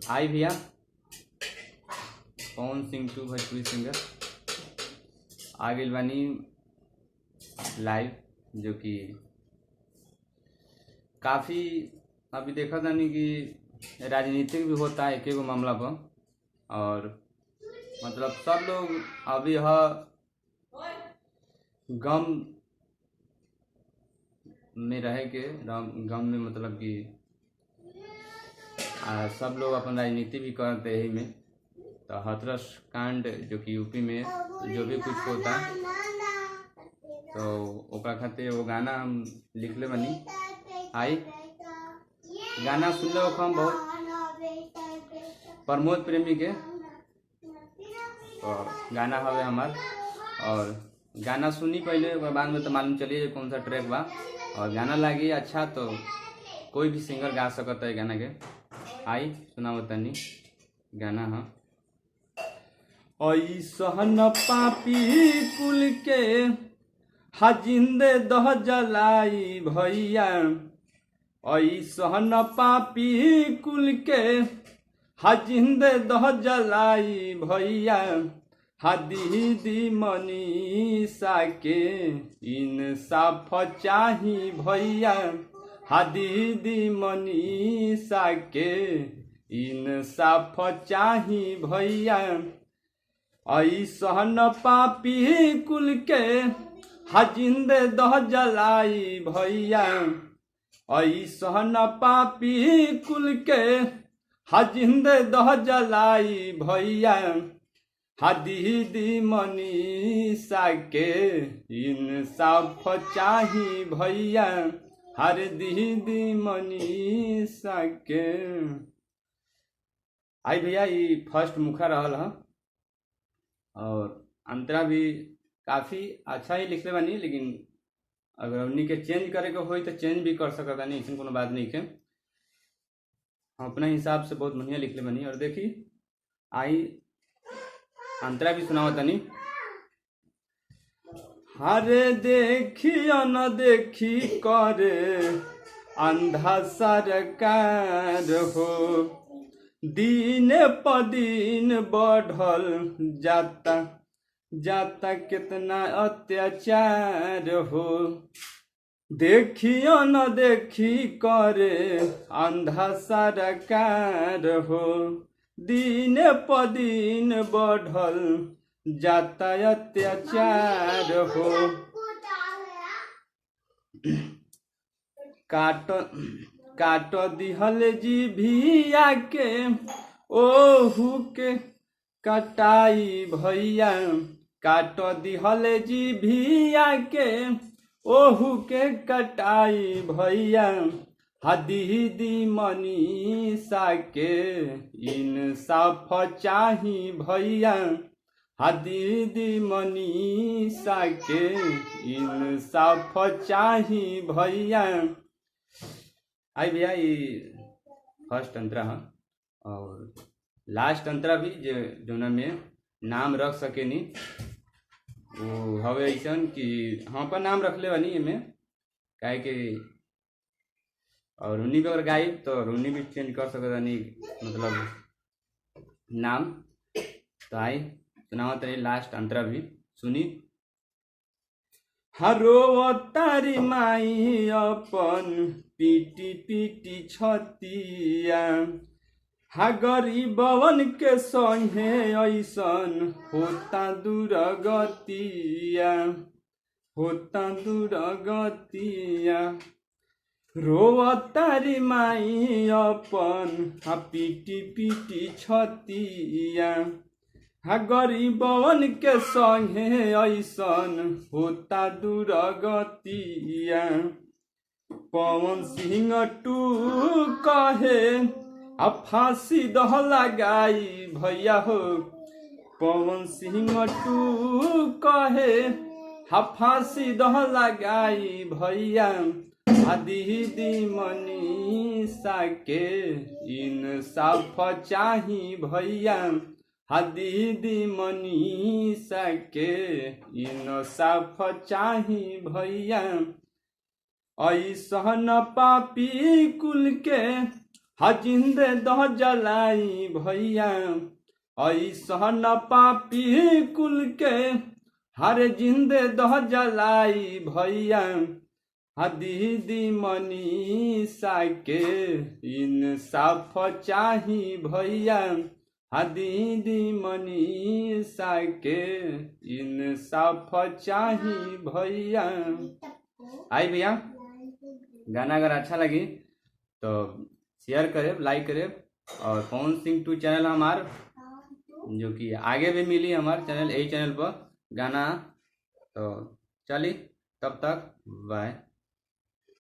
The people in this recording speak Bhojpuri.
हाय भैया, पवन सिंह टू भोजपुरी सिंगर आ गई बानी लाइव, जो कि काफ़ी अभी देखा जानी कि राजनीतिक भी होता है एक मामला पर। और मतलब सब लोग अभी गम में रहे के गम में, मतलब कि सब लोग अपन राजनीति भी करते यही में। तो हाथरस कांड जो कि यूपी में जो भी कुछ होता तो ओकरा खातिर वो गाना हम लिखले बनी। आई गाना सुन लो हम बहुत प्रमोद प्रेमी के तो गाना हवे हमार। और गाना सुनी पहले, बाद में तो मालूम चलिए कौन सा ट्रैक बा। और गाना लगी अच्छा तो कोई भी सिंगर गा सकता है गाना के। आई सुनाओ तनी गाना। हाँ, ऐसन पापी कुल के जिंदे दह जलाई भैया, ऐसन पापी कुल के जिंदे दह जलाई भैया, दीदी मनीषा के इंसाफ चाही भैया, दीदी मनीषा के इंसाफ चाही भैया, ऐसन पापी कुल के जिंदे दह जलाई भैया, ऐसन पापी कुल के जिंदे दह जलाई भैया, दीदी मनीषा के इंसाफ चाही भैया, हर दीदी मनीषा के। आई भैया ये फर्स्ट मुखा रहल है। और अंतरा भी काफ़ी अच्छा ही लिखले बानी, लेकिन अगर उन्हीं के चेंज करे के हो तो चेंज भी कर सकता नहीं, ऐसी कोनो बात नहीं के। अपने हिसाब से बहुत बढ़िया लिखले बानी। और देखी आई अंतरा भी सुनाओ तनी। हरे देखियो न देखी करे अंधा सरकार हो, दिन प दिन बढ़ल जाता जाता कितना अत्याचार हो। देखियो न देखी करे अंधा सरकार हो, दिन प दिन बढ़ल जाता अत्याचार हो। काट दिहल जीभिया के ओहू के कटाई भैया, काट दिहल जीभिया के ओहू के कटाई भैया, दीदी मनीषा के इंसाफ चाही भैया, दीदी मनीषा के इंसाफ चाही भैया। आई भैया ये फर्स्ट अंतरा है। और लास्ट अंतरा भी जो में नाम रख सके नी वो हवे ऐसन कि हम पर नाम रख ले बनी में काहे कि। और उन्हीं पे अगर गाई तो उन्हीं भी चेंज कर सकता नहीं, मतलब नाम। तो आई सुनाओ तेरी लास्ट अंतरा भी सुनी। हरो तारी माई अपन पीटी पीटी छतिया, गरीबवन के संगे ऐसन होता दुर्गतिया, होता दुर्गतिया। रोवतारी माई अपन पीटी पीटी छतिया, गरीबवन के संगे ऐसन होता दुर्गतिया। पवन सिंह टू कहे फांसी दह लगाई भैया हो, पवन सिंह टू कहे फांसी दह लगाई भैया, दीदी मनीषा के इंसाफ चाही भैया, दीदी मनीषा के इंसाफ चाही भैया। ऐसन पापी कुल के हा जिंदे दह जलाई भैया ऐसा न पापी कुल के, हर जिंदे दह जलाई भैया हा दीदी मनीषा के, इंसाफ चाही भैया हा दीदी मनीषा के, इंसाफ चाही भैया। आई भैया, गाना अगर अच्छा लगी तो शेयर करे, लाइक करे, और पवन सिंह 2 चैनल हमार जो कि आगे भी मिली हमारे चैनल, यही चैनल पर गाना। तो चलिए तब तक बाय।